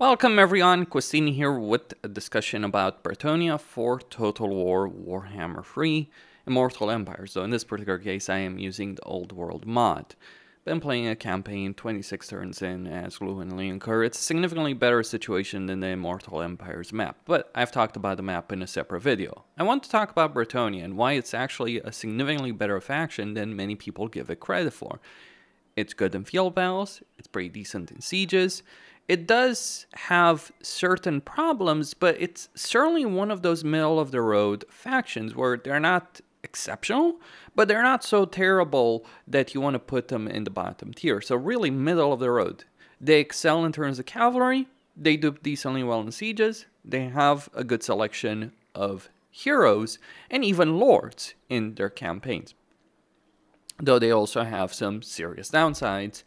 Welcome everyone, Questini here with a discussion about Bretonnia for Total War Warhammer 3 Immortal Empire. So in this particular case I am using the Old World mod. Been playing a campaign 26 turns in as Lou and Lina. It's a significantly better situation than the Immortal Empire's map, but I've talked about the map in a separate video. I want to talk about Bretonnia and why it's actually a significantly better faction than many people give it credit for. It's good in field battles, it's pretty decent in sieges. It does have certain problems, but it's certainly one of those middle-of-the-road factions where they're not exceptional, but they're not so terrible that you want to put them in the bottom tier. So really middle of the road. They excel in terms of cavalry, they do decently well in sieges, they have a good selection of heroes, and even lords in their campaigns. Though they also have some serious downsides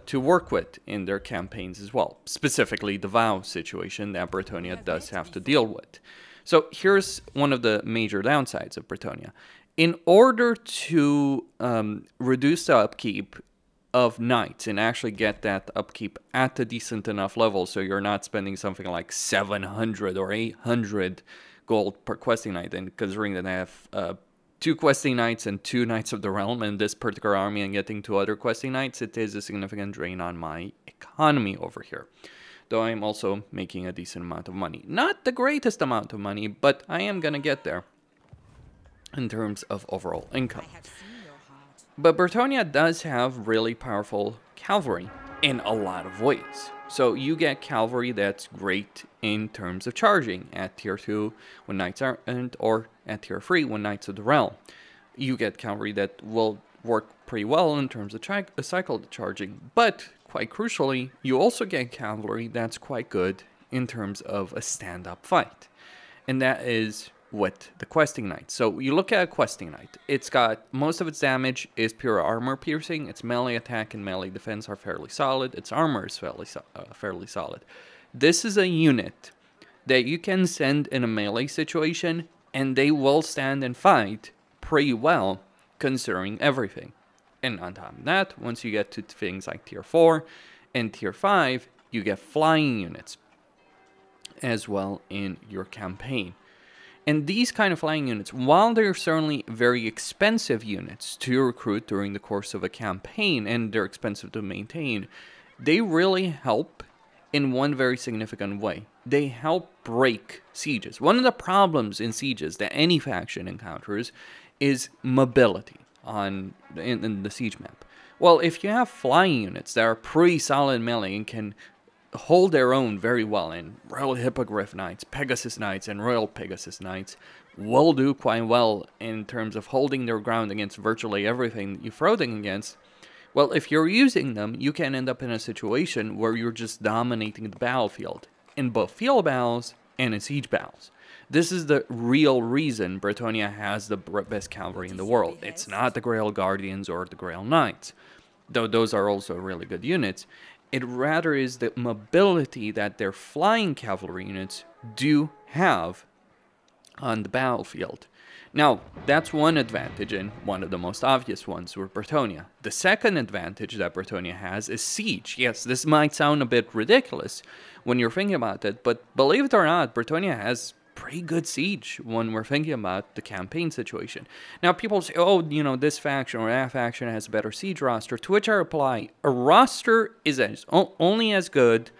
to work with in their campaigns as well. Specifically the vow situation that Bretonnia does have to deal with. So here's one of the major downsides of Bretonnia. In order to reduce the upkeep of knights and actually get that upkeep at a decent enough level so you're not spending something like 700 or 800 gold per questing knight, and considering that I have 2 questing knights and 2 knights of the realm in this particular army and getting 2 other questing knights, it is a significant drain on my economy over here. Though I am also making a decent amount of money. Not the greatest amount of money, but I am gonna get there in terms of overall income. But Bretonnia does have really powerful cavalry in a lot of ways. So you get cavalry that's great in terms of charging at tier 2 when knights aren't, or at tier 3 when knights of the realm. You get cavalry that will work pretty well in terms of cycle charging, but quite crucially, you also get cavalry that's quite good in terms of a stand-up fight. And that is with the questing knight. So you look at a questing knight, it's got most of its damage is pure armor piercing, its melee attack and melee defense are fairly solid, its armor is fairly solid. This is a unit that you can send in a melee situation and they will stand and fight pretty well considering everything. And on top of that, once you get to things like tier 4 and tier 5, you get flying units as well in your campaign. And these kind of flying units, while they're certainly very expensive units to recruit during the course of a campaign, and they're expensive to maintain, they really help in one very significant way. They help break sieges. One of the problems in sieges that any faction encounters is mobility in the siege map. Well, if you have flying units that are pretty solid melee and can hold their own very well, and Royal Hippogriff Knights, Pegasus Knights, and Royal Pegasus Knights will do quite well in terms of holding their ground against virtually everything you throw them against. Well, if you're using them, you can end up in a situation where you're just dominating the battlefield in both field battles and in siege battles. This is the real reason Bretonnia has the best cavalry in the world. It's not the Grail Guardians or the Grail Knights, though those are also really good units. It rather is the mobility that their flying cavalry units do have on the battlefield. Now, that's one advantage, and one of the most obvious ones with Bretonnia. The second advantage that Bretonnia has is siege. Yes, this might sound a bit ridiculous when you're thinking about it, but believe it or not, Bretonnia has pretty good siege when we're thinking about the campaign situation. Now, people say, oh, you know, this faction or that faction has a better siege roster, to which I reply, a roster is only as good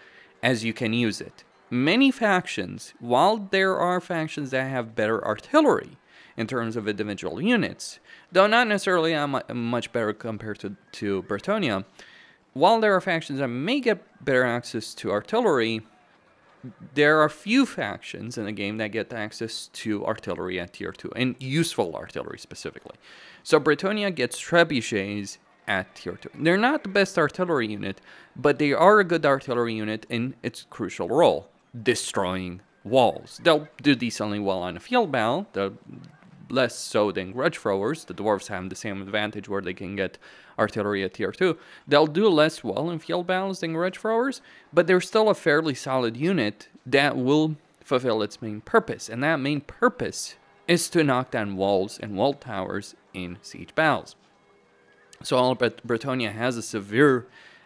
as you can use it. Many factions, while there are factions that have better artillery in terms of individual units, though not necessarily much better compared to Bretonnia, while there are factions that may get better access to artillery, there are few factions in the game that get access to artillery at tier 2, and useful artillery specifically. So Bretonnia gets trebuchets at tier 2. They're not the best artillery unit, but they are a good artillery unit in its crucial role, destroying walls. They'll do decently well on a field battle, less so than grudge throwers. The dwarves have the same advantage where they can get artillery at tier 2. They'll do less well in field battles than grudge throwers, but they're still a fairly solid unit that will fulfill its main purpose. And that main purpose is to knock down walls and wall towers in siege battles. So all Bretonnia has a severe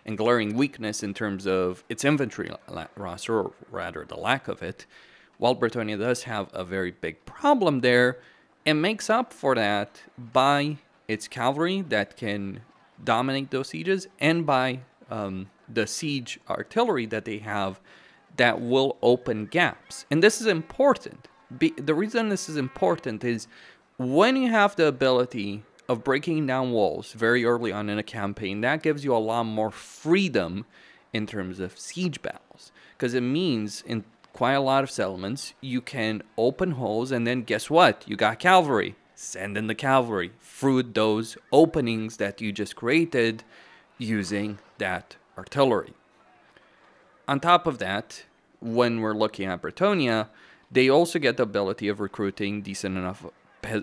and glaring weakness in terms of its infantry roster, or rather the lack of it, while Bretonnia does have a very big problem there, it makes up for that by its cavalry that can dominate those sieges, and by the siege artillery that they have that will open gaps. And this is important. The reason this is important is when you have the ability of breaking down walls very early on in a campaign, that gives you a lot more freedom in terms of siege battles. Because it means in quite a lot of settlements, you can open holes, and then guess what? You got cavalry. Send in the cavalry through those openings that you just created using that artillery. On top of that, when we're looking at Bretonnia, they also get the ability of recruiting decent enough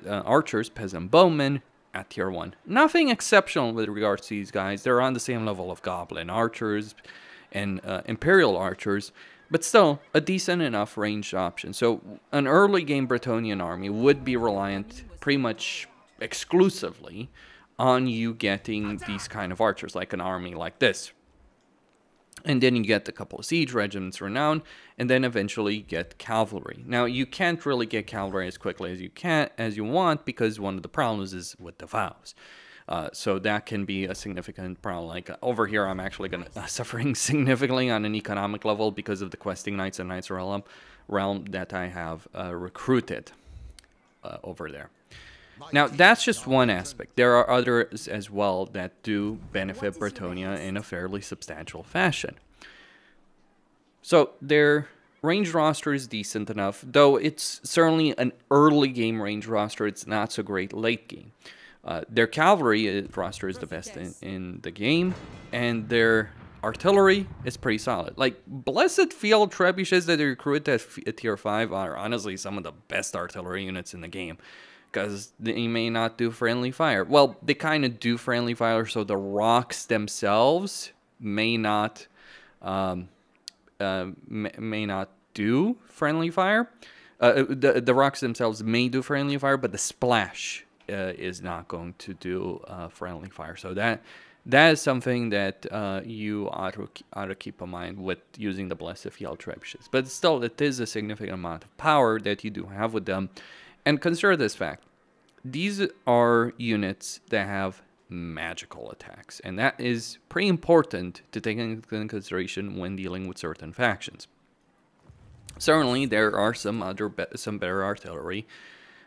archers, peasant bowmen, at tier 1. Nothing exceptional with regards to these guys. They're on the same level of goblin archers and imperial archers, but still a decent enough ranged option. So an early game Bretonnian army would be reliant pretty much exclusively on you getting these kind of archers, like an army like this. And then you get a couple of siege regiments renowned, and then eventually get cavalry. Now, you can't really get cavalry as quickly as you want, because one of the problems is with the vows. So that can be a significant problem. Like over here, I'm actually suffering significantly on an economic level because of the questing knights and knights realm that I have recruited over there. Now, that's just one aspect. There are others as well that do benefit Bretonnia in a fairly substantial fashion. So their range roster is decent enough, though it's certainly an early game range roster. It's not so great late game. Their cavalry roster is the best in the game, and their artillery is pretty solid. Like, Blessed Field Trebuchets that they recruit at tier 5 are honestly some of the best artillery units in the game, because they may not do friendly fire. Well, they kind of do friendly fire, so the rocks themselves may not do friendly fire. The rocks themselves may do friendly fire, but the splash is not going to do friendly fire. So that is something that you ought to keep in mind with using the Blessed Field Trebuchets. But still, it is a significant amount of power that you do have with them. And consider this fact. These are units that have magical attacks, and that is pretty important to take into consideration when dealing with certain factions. Certainly, there are some better artillery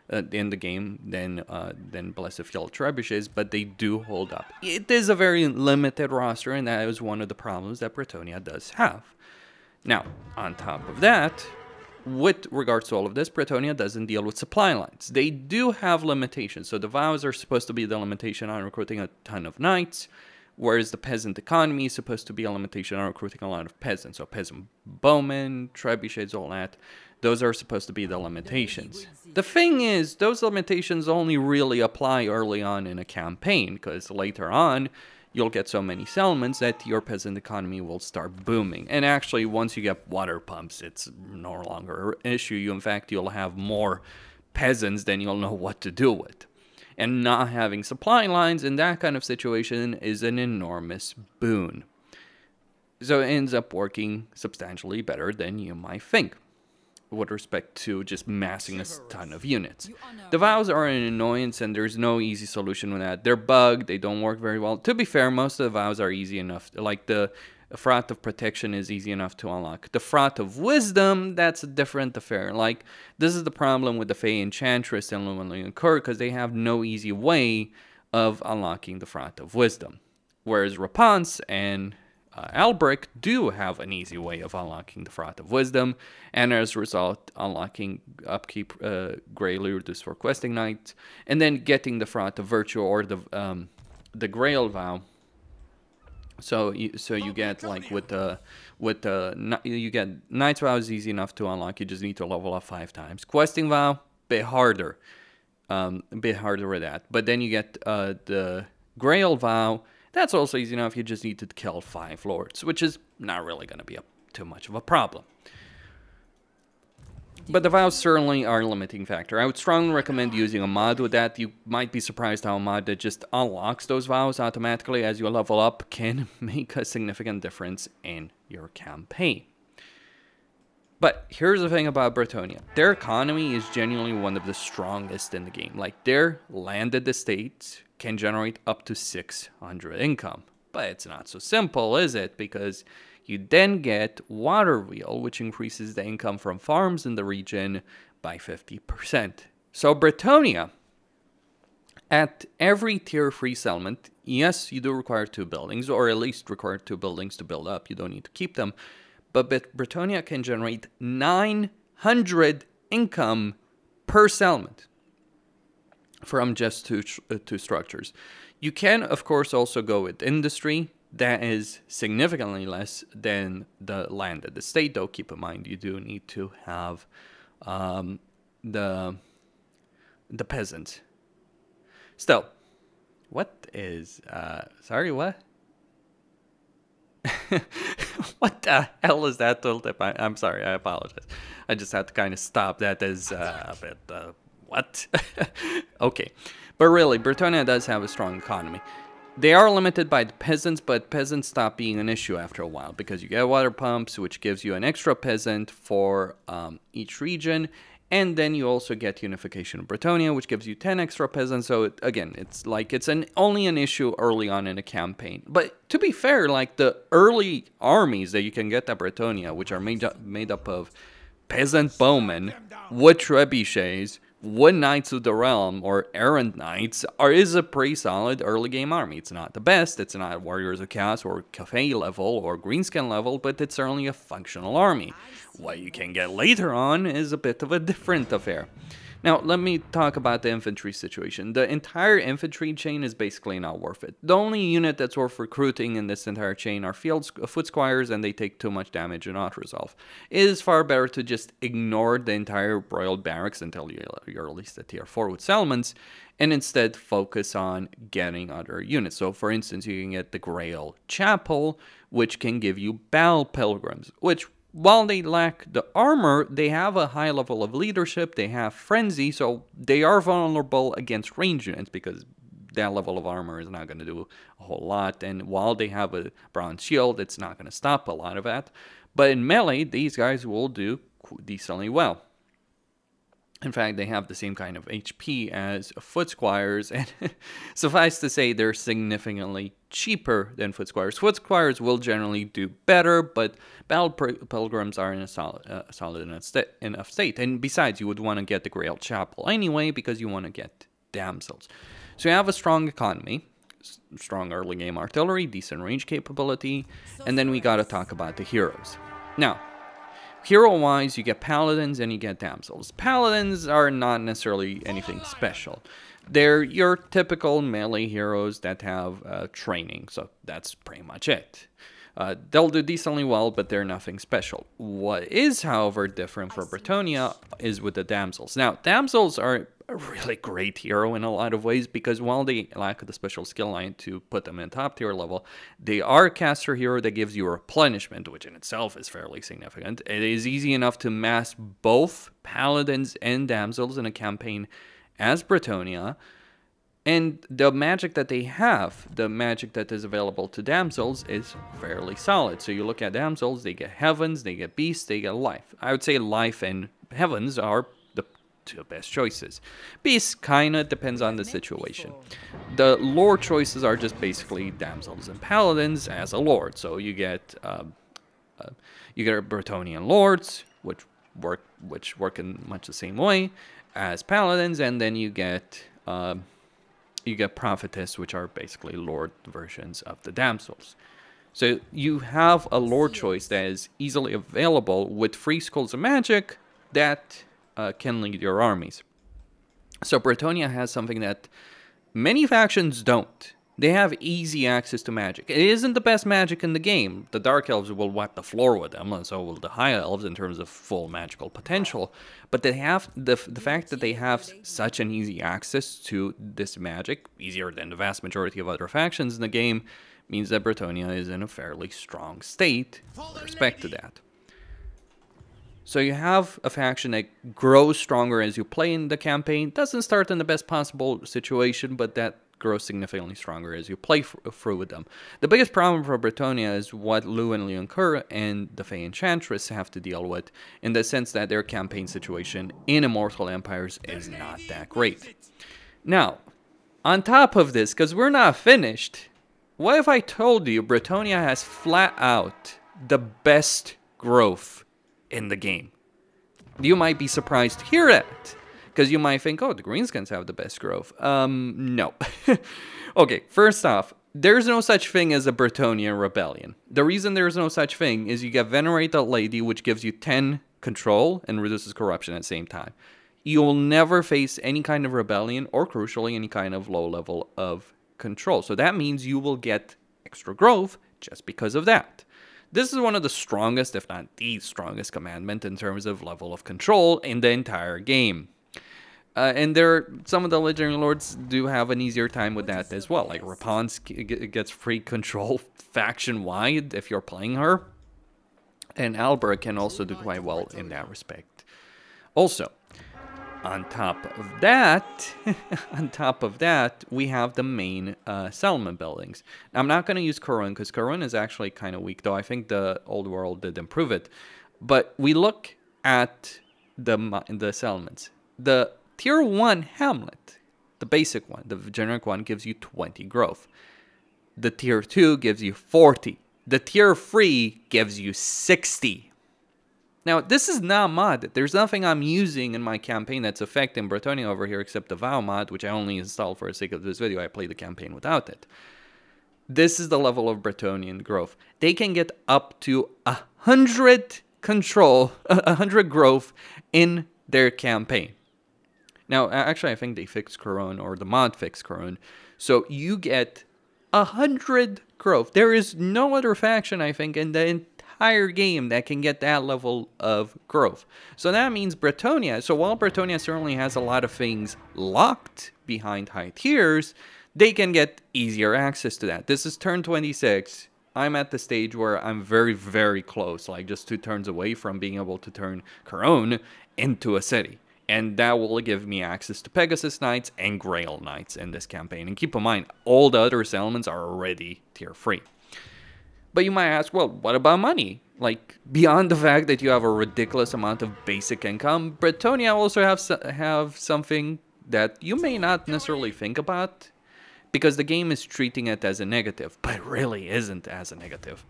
in the game than Blessed Field Trebuchets, but they do hold up. It is a very limited roster, and that is one of the problems that Bretonnia does have. Now, on top of that, with regards to all of this, Bretonnia doesn't deal with supply lines. They do have limitations. So the vows are supposed to be the limitation on recruiting a ton of knights, whereas the peasant economy is supposed to be a limitation on recruiting a lot of peasants. So peasant bowmen, trebuchets, all that, those are supposed to be the limitations. The thing is, those limitations only really apply early on in a campaign, because later on, you'll get so many settlements that your peasant economy will start booming. And actually, once you get water pumps, it's no longer an issue. In fact, you'll have more peasants than you'll know what to do with. And not having supply lines in that kind of situation is an enormous boon. So it ends up working substantially better than you might think with respect to just massing a ton of units. The vows are an annoyance, and there's no easy solution with that. They're bugged, they don't work very well. To be fair, most of the vows are easy enough. Like the Frat of Protection is easy enough to unlock. The Frat of Wisdom, that's a different affair. Like, this is the problem with the Fey Enchantress and Luminary Cur, because they have no easy way of unlocking the Frat of Wisdom. Whereas Rapunzel and Albric do have an easy way of unlocking the Frat of Wisdom, and as a result, unlocking upkeep Grey Lourdes for questing knights, and then getting the Frat of Virtue or the Grail vow. So you get, like, you get Knight's vow is easy enough to unlock. You just need to level up 5 times. Questing vow, bit harder with that. But then you get the Grail vow. That's also easy enough. You just need to kill 5 lords, which is not really going to be too much of a problem. But the vows certainly are a limiting factor. I would strongly recommend using a mod with that. You might be surprised how a mod that just unlocks those vows automatically as you level up can make a significant difference in your campaign. But here's the thing about Bretonnia. Their economy is genuinely one of the strongest in the game. Like, their landed estates can generate up to 600 income. But it's not so simple, is it? Because you then get Water Wheel, which increases the income from farms in the region by 50%. So Bretonnia, at every tier 3 settlement, yes, you do require 2 buildings, or at least require 2 buildings to build up. You don't need to keep them. But Bretonnia can generate 900 income per settlement from just two structures. You can, of course, also go with industry. That is significantly less than the landed estate, though. Keep in mind, you do need to have the peasants. Still, what is... sorry, what? What the hell is that tooltip? I'm sorry, I apologize. I just had to kind of stop. That is a bit... what? Okay. But really, Bretonnia does have a strong economy. They are limited by the peasants, but peasants stop being an issue after a while because you get water pumps, which gives you an extra peasant for each region. And then you also get Unification of Bretonnia, which gives you 10 extra peasants. So again, it's like it's only an issue early on in a campaign. But to be fair, like the early armies that you can get at Bretonnia, which are made up of peasant bowmen, wood trebuchets, wood knights of the realm, or errant knights, is a pretty solid early game army. It's not the best, it's not Warriors of Chaos or Cafe level or Greenskin level, but it's certainly a functional army. What you can get later on is a bit of a different affair. Now, let me talk about the infantry situation. The entire infantry chain is basically not worth it. The only unit that's worth recruiting in this entire chain are foot squires, and they take too much damage and auto-resolve. It is far better to just ignore the entire Royal Barracks until you're at least at tier 4 with settlements, and instead focus on getting other units. So, for instance, you can get the Grail Chapel, which can give you Battle Pilgrims, which... while they lack the armor, they have a high level of leadership, they have frenzy, so they are vulnerable against range units because that level of armor is not going to do a whole lot. And while they have a bronze shield, it's not going to stop a lot of that. But in melee, these guys will do decently well. In fact, they have the same kind of HP as foot squires, and suffice to say, they're significantly cheaper than foot squires. Foot squires will generally do better, but battle pilgrims are in a solid enough state. And besides, you would want to get the Grail Chapel anyway, because you want to get damsels. So you have a strong economy, strong early game artillery, decent range capability, and then we gotta talk about the heroes. Now, hero-wise, you get paladins and you get damsels. Paladins are not necessarily anything special. They're your typical melee heroes that have training, so that's pretty much it. They'll do decently well, but they're nothing special. What is, however, different for Bretonnia is with the damsels. Now, damsels are a really great hero in a lot of ways, because while they lack the special skill line to put them in top tier level, they are a caster hero that gives you replenishment, which in itself is fairly significant. It is easy enough to mass both paladins and damsels in a campaign as Bretonnia, and the magic that they have, the magic that is available to damsels, is fairly solid. So you look at damsels, they get heavens, they get beasts, they get life. I would say life and heavens are the two best choices. Beasts kind of depends on the situation. The lore choices are just basically damsels and paladins as a lord. So you get Bretonnian lords, which work in much the same way as paladins, and then you get prophetess, which are basically lord versions of the damsels. So you have a lord choice that is easily available with 3 schools of magic that can lead your armies. So Bretonnia has something that many factions don't. They have easy access to magic. It isn't the best magic in the game. The Dark Elves will wipe the floor with them, and so will the High Elves in terms of full magical potential. But they have the fact that they have such an easy access to this magic, easier than the vast majority of other factions in the game, means that Bretonnia is in a fairly strong state with respect to that. So you have a faction that grows stronger as you play in the campaign. Doesn't start in the best possible situation, but that grows significantly stronger as you play through with them. The biggest problem for Bretonnia is what Lou and Leoncoeur and the Fey Enchantress have to deal with, in the sense that their campaign situation in Immortal Empires is not that great. Now, on top of this, because we're not finished, what if I told you Bretonnia has flat out the best growth in the game? You might be surprised to hear that, because you might think, oh, the Greenskins have the best growth. No. Okay, first off, there's no such thing as a Bretonnian rebellion. The reason there's no such thing is you get Venerate the Lady, which gives you 10 control and reduces corruption at the same time. You will never face any kind of rebellion, or crucially, any kind of low level of control. So that means you will get extra growth just because of that. This is one of the strongest, if not the strongest commandment in terms of level of control in the entire game. And some of the Legendary Lords do have an easier time with that as well. Like Rapunzel gets free control faction-wide if you're playing her. And Albert can also do quite well in that respect. Also, on top of that, we have the main settlement buildings. Now, I'm not going to use Kurun, because Kurun is actually kind of weak, though I think the Old World did improve it. But we look at the settlements. The Tier 1 Hamlet, the basic one, the generic one, gives you 20 growth. The Tier 2 gives you 40. The Tier 3 gives you 60. Now, this is not modded. There's nothing I'm using in my campaign that's affecting Bretonnia over here except the WoW mod, which I only installed for the sake of this video. I played the campaign without it. This is the level of Bretonnian growth. They can get up to 100 growth in their campaign. Now, actually, I think they fixed Kurun, or the mod fixed Kurun. So you get 100 growth. There is no other faction, I think, in the entire game that can get that level of growth. So that means Bretonnia, so while Bretonnia certainly has a lot of things locked behind high tiers, they can get easier access to that. This is turn 26. I'm at the stage where I'm very, very close, like just 2 turns away from being able to turn Kurun into a city. And that will give me access to Pegasus Knights and Grail Knights in this campaign. And keep in mind, all the other settlements are already tier 3. But you might ask, well, what about money? Like, beyond the fact that you have a ridiculous amount of basic income, Bretonnia also have something that you may not necessarily think about, because the game is treating it as a negative, but it really isn't as a negative.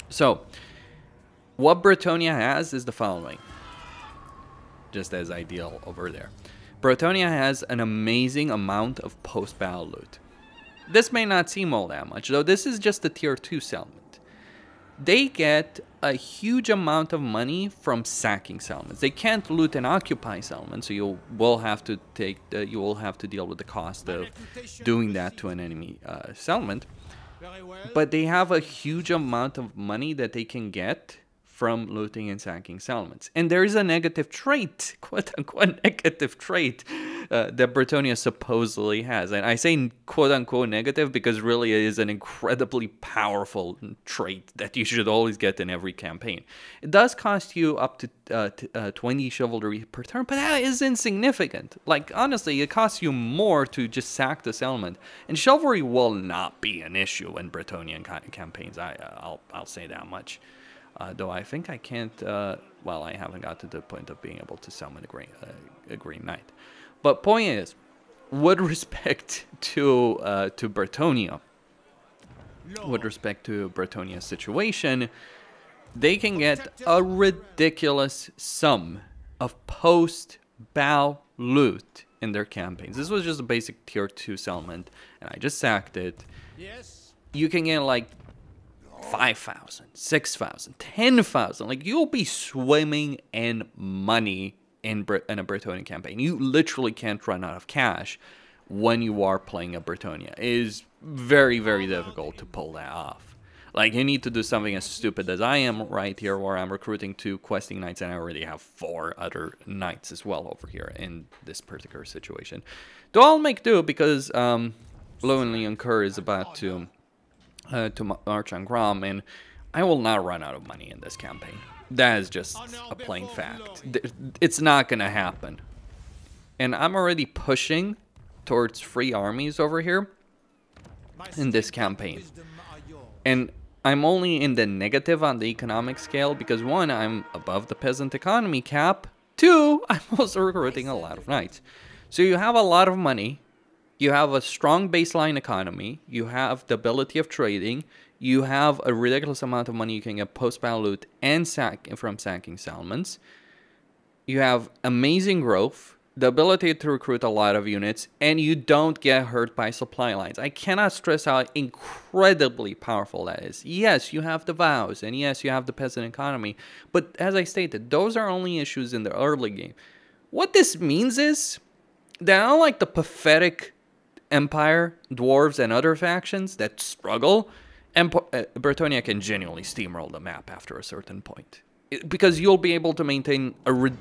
So, what Bretonnia has is the following. Just as ideal over there. Bretonnia has an amazing amount of post-battle loot. This may not seem all that much, though this is just a tier 2 settlement. They get a huge amount of money from sacking settlements. They can't loot and occupy settlements, so you will have to deal with the cost of doing that to an enemy settlement. But they have a huge amount of money that they can get from looting and sacking settlements. And there is a negative trait, quote-unquote negative trait, that Bretonnia supposedly has. And I say quote-unquote negative because really it is an incredibly powerful trait that you should always get in every campaign. It does cost you up to 20 chivalry per turn, but that is insignificant. Like, honestly, it costs you more to just sack the settlement. And chivalry will not be an issue in Bretonnian campaigns, I'll say that much. Though I think I can't, well, I haven't got to the point of being able to summon a Green Knight. But point is, with respect to Bretonnia, Bretonnia's situation, they can get a ridiculous sum of post-bow loot in their campaigns. This was just a basic tier 2 settlement, and I just sacked it. Yes. You can get like 5,000, 6,000, 10,000. Like, you'll be swimming in money in a Bretonnian campaign. You literally can't run out of cash when you are playing a Bretonnia. It is very, very difficult to pull that off. Like, you need to do something as stupid as I am right here, where I'm recruiting 2 questing knights, and I already have 4 other knights as well over here in this particular situation. Though I'll make do, because Lo and Leoncoeur is about to march on Grom, and I will not run out of money in this campaign. That is just a plain fact. It's not gonna happen. And I'm already pushing towards free armies over here in this campaign. And I'm only in the negative on the economic scale because 1, I'm above the peasant economy cap. 2, I'm also recruiting a lot of knights. So you have a lot of money. You have a strong baseline economy. You have the ability of trading. You have a ridiculous amount of money you can get post-battle loot and from sacking settlements. You have amazing growth, the ability to recruit a lot of units, and you don't get hurt by supply lines. I cannot stress how incredibly powerful that is. Yes, you have the vows, and yes, you have the peasant economy, but as I stated, those are only issues in the early game. What this means is that unlike the pathetic Empire, Dwarves, and other factions that struggle, Bretonnia can genuinely steamroll the map after a certain point. Because you'll be able to maintain a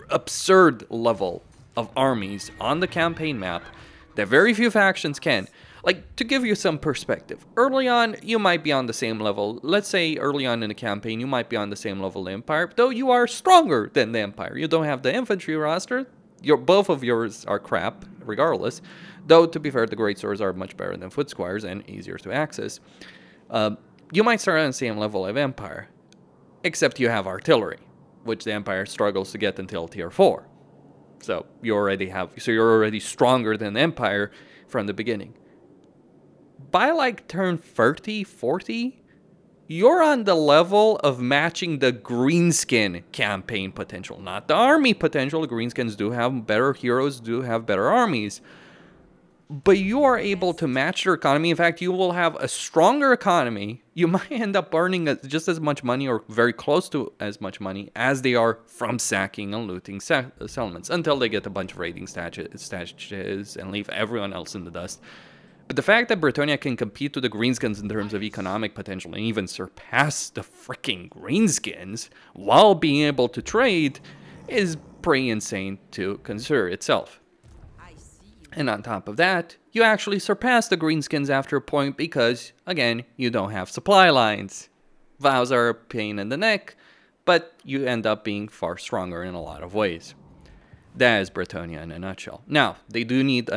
absurd level of armies on the campaign map that very few factions can. Like, to give you some perspective, early on, you might be on the same level. Let's say early on in the campaign, you might be on the same level as the Empire, though you are stronger than the Empire. You don't have the infantry roster. Both of yours are crap, regardless. Though, to be fair, the great swords are much better than foot squires and easier to access. You might start on the same level of Empire, except you have artillery, which the Empire struggles to get until tier 4. So you're already stronger than the Empire from the beginning. By like turn 30, 40, you're on the level of matching the Greenskin campaign potential, not the army potential. The Greenskins do have better heroes, do have better armies. But you are able to match their economy. In fact, you will have a stronger economy. You might end up earning just as much money or very close to as much money as they are from sacking and looting settlements until they get a bunch of raiding statues and leave everyone else in the dust. But the fact that Bretonnia can compete with the Greenskins in terms of economic potential and even surpass the freaking Greenskins while being able to trade is pretty insane to consider itself. And on top of that, you actually surpass the Greenskins after a point because, again, you don't have supply lines. Vows are a pain in the neck, but you end up being far stronger in a lot of ways. That is Bretonnia in a nutshell. Now, they do need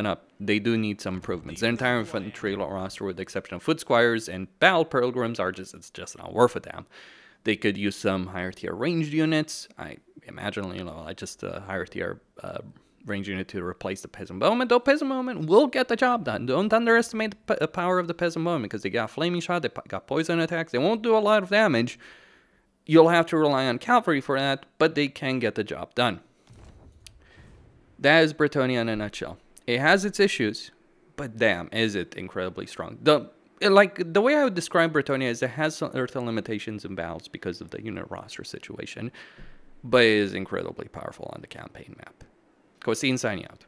some improvements. The entire infantry roster, with the exception of foot squires and battle pilgrims, it's just not worth a damn. They could use some higher tier ranged units. I imagine, just a higher tier range unit to replace the peasant bowman, though peasant bowman will get the job done. Don't underestimate the power of the peasant bowman because they got flaming shot, they got poison attacks, they won't do a lot of damage. You'll have to rely on cavalry for that, but they can get the job done. That is Bretonnia in a nutshell. It has its issues, but damn, is it incredibly strong. The way I would describe Bretonnia is it has certain limitations in battles because of the unit roster situation, but it is incredibly powerful on the campaign map. Cosine signing out.